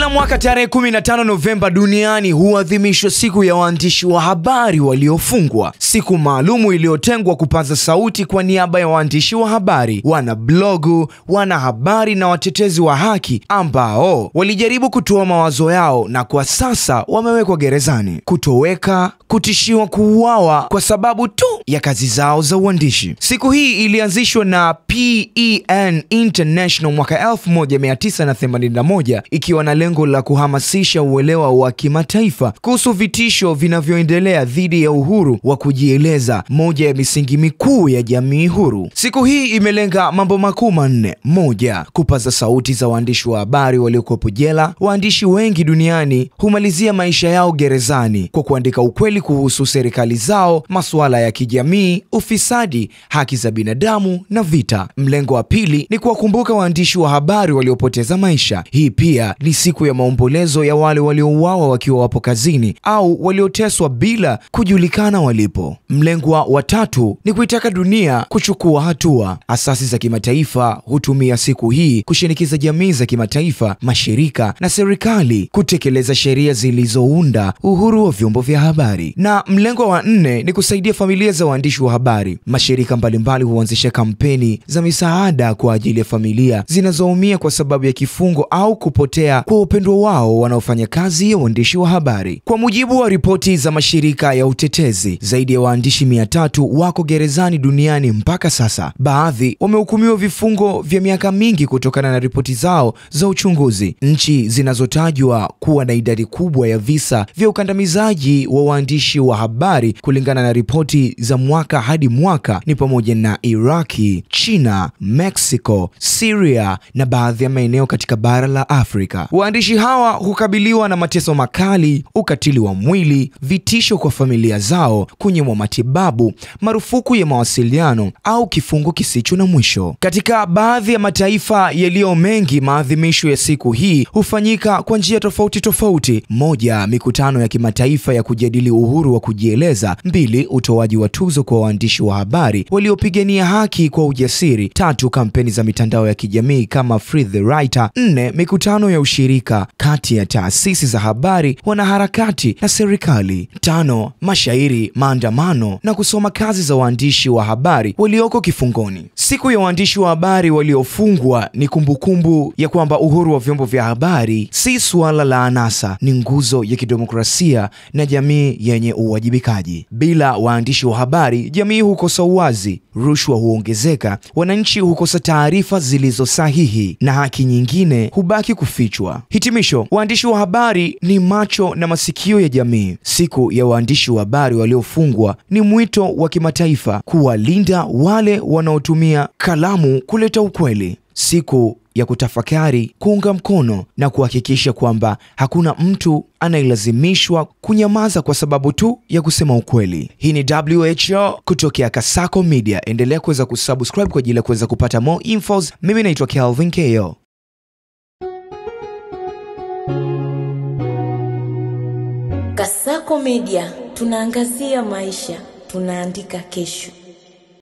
Kila mwaka tarehe 15 Novemba duniani huadhimishwa siku ya waandishi wa habari waliofungwa. Siku maalumu iliyotengwa kupaza sauti kwa niaba ya waandishi wa habari, wana blogu, wana habari na watetezi wa haki ambao walijaribu kutoa mawazo yao na kwa sasa wamewekwa gerezani, kutoweka, kutishiwa kuuawa kwa sababu tu ya kazi zao za uandishi. Siku hii ilianzishwa na PEN International mwaka 1981 ikiwa na lengo la kuhamasisha uelewa wa kimataifa kuhusu vitisho vinavyoendelea dhidi ya uhuru wa kujieleza, moja ya misingi mikuu ya jamii huru. Siku hii imelenga mambo makuu manne. Moja, kupaza sauti za waandishi wa habari waliokuwepo jela. Waandishi wengi duniani humalizia maisha yao gerezani kwa kuandika ukweli kuhusu serikali zao, masuala ya kijamii, ufisadi, haki za binadamu na vita. Mlengo wa pili ni kuwakumbuka waandishi wa habari waliopoteza maisha. Hii pia ni siku ya maombolezo ya wale waliouawa wakiwa wapo kazini au walioteswa bila kujulikana walipo. Mlengo wa tatu ni kuitaka dunia kuchukua hatua. Asasi za kimataifa hutumia siku hii kushinikiza jamii za kimataifa, mashirika na serikali kutekeleza sheria zilizounda uhuru wa vyombo vya habari. Na mlengo wa nne ni kusaidia familia za waandishi wa habari. Mashirika mbalimbali huanzisha kampeni za misaada kwa ajili ya familia zinazoumia kwa sababu ya kifungo au kupotea kwa upendwa wao wanaofanya kazi ya uandishi wa habari. Kwa mujibu wa ripoti za mashirika ya utetezi, zaidi ya waandishi 300 wako gerezani duniani mpaka sasa. Baadhi wamehukumiwa vifungo vya miaka mingi kutokana na ripoti zao za uchunguzi. Nchi zinazotajwa kuwa na idadi kubwa ya visa vya ukandamizaji wa waandishi wa habari kulingana na ripoti za mwaka hadi mwaka ni pamoja na Iraki, China, Mexico, Syria na baadhi ya maeneo katika bara la Afrika. Waandishi hawa hukabiliwa na mateso makali, ukatili wa mwili, vitisho kwa familia zao, kunyimwa matibabu, marufuku ya mawasiliano au kifungo kisicho na mwisho. Katika baadhi ya mataifa yaliyo mengi, maadhimisho ya siku hii hufanyika kwa njia tofauti tofauti. Moja, mikutano ya kimataifa ya kujadili uhuru wa kujieleza. Mbili, utoaji wa tuzo kwa waandishi wa habari waliopigania haki kwa ujasiri. Tatu, kampeni za mitandao ya kijamii kama Free the Writer. Nne, mikutano ya ushirika kati ya taasisi za habari, wanaharakati na serikali. Tano, mashairi, maandamano na kusoma kazi za waandishi wa habari walioko kifungoni. Siku ya waandishi wa habari waliofungwa ni kumbukumbu ya kwamba uhuru wa vyombo vya habari si suala la anasa, ni nguzo ya kidemokrasia na jamii yenye uwajibikaji. Bila waandishi wa habari, jamii hukosa uwazi, rushwa huongezeka, wananchi hukosa taarifa zilizo sahihi na haki nyingine hubaki kufichwa. Hitimisho, waandishi wa habari ni macho na masikio ya jamii. Siku ya waandishi wa habari waliofungwa ni mwito wa kimataifa kuwalinda wale wanaotumia kalamu kuleta ukweli. Siku ya kutafakari, kuunga mkono na kuhakikisha kwamba hakuna mtu anayelazimishwa kunyamaza kwa sababu tu ya kusema ukweli. Hii ni WHO kutokea Kasako Media. Endelea kuweza kusubscribe kwa ajili ya kuweza kupata more infos. Mimi naitwa Kelvin Keo. Kasako Media, tunaangazia maisha, tunaandika kesho.